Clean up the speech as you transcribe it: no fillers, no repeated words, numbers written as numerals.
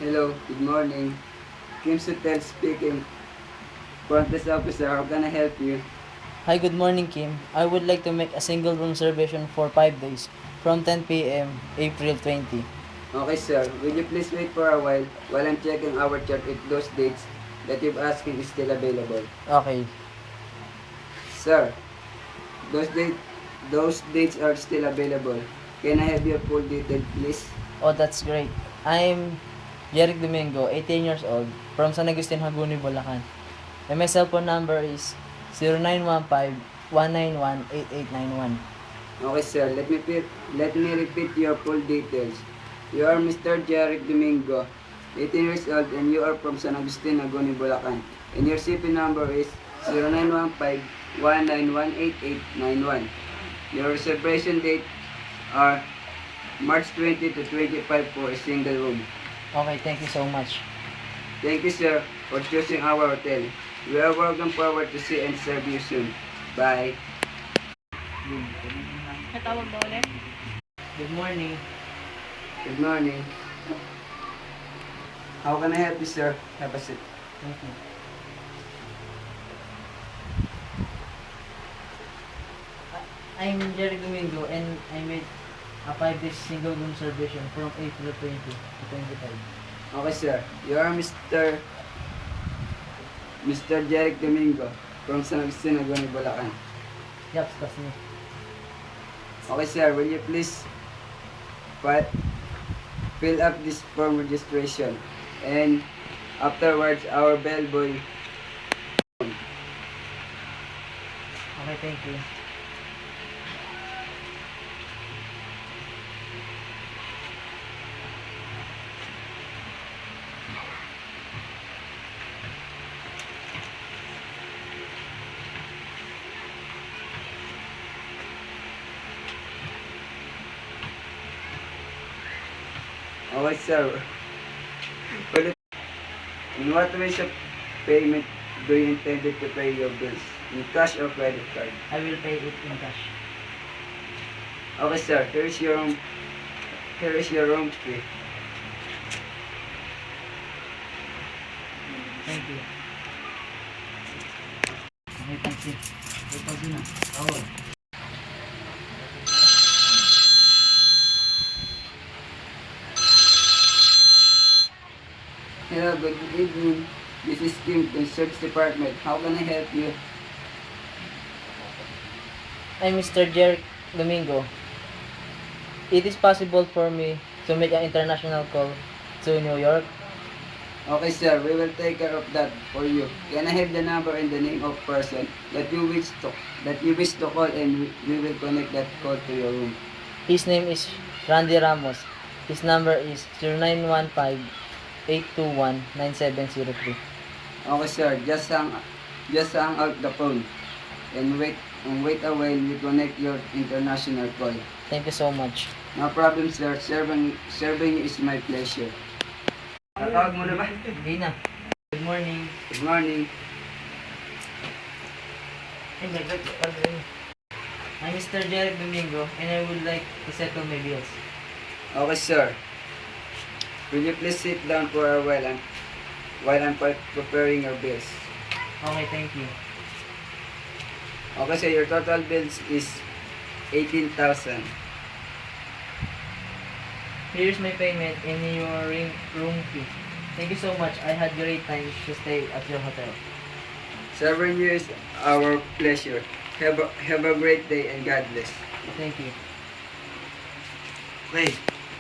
Hello, good morning. Kim's Hotel speaking. Front desk officer, how can I help you? Hi, good morning, Kim. I would like to make a single room reservation for 5 days from 10 p.m. April 20. Okay, sir. Will you please wait for a while I'm checking our chart if those dates that you've asking is still available? Okay. Sir, those date those dates are still available. Can I have your full detail, please? Oh, that's great. I'm Jeric Domingo, 18 years old, from San Agustin, Haguni, Bulacan. And my cell phone number is 0915-191-8891. Okay, sir. Let me repeat your full details. You are Mr. Jeric Domingo, 18 years old, and you are from San Agustin, Agoni, Bulacan. And your CP number is 0915-191-8891. Your reservation date are March 20 to 25 for a single room. Okay, thank you so much. Thank you, sir, for choosing our hotel. We are welcome forward to see and serve you soon. Bye. Natawag ba ulit? Good morning. Good morning. How can I help you, sir? Have a seat. Thank you. I'm Jeric Domingo and I made a 5 days single room reservation from April 20 to 25. Okay, sir. You are Mr. Jeric Domingo from San Agustin, Agoni, Bulacan. Yup, that's me. Okay, sir. Will you please fi- fill up this form registration, and afterwards our bellboy. Okay, thank you. Okay, sir. Will it, in what ways of payment do you intend to pay your bills? In cash or credit card? I will pay it in cash. Okay, sir. Here is your room fee. Thank you. Okay, thank you. Ito din na. Oh. Hello, good evening. This is Kim from Search Department. How can I help you? I'm Mr. Jeric Domingo. It is possible for me to make an international call to New York. Okay, sir. We will take care of that for you. Can I have the number and the name of person that you wish to call, and we will connect that call to your room. His name is Randy Ramos. His number is 0915-821-9703. Okay, sir. Just hang out the phone and wait a while we connect your international call. Thank you so much. No problem, sir. Serving you is my pleasure. Tatawag mo na ba? Hindi na. Good morning. Good morning. Hey, I'm Mr. Jeric Domingo and I would like to settle my bills. Okay, sir. Will you please sit down for a while I'm preparing your bills? Okay, thank you. Okay, sir. Your total bills is 18,000. Here's my payment and your room fee. Thank you so much. I had great time to stay at your hotel. Serving you is our pleasure. Have a great day and God bless. Thank you. Wait.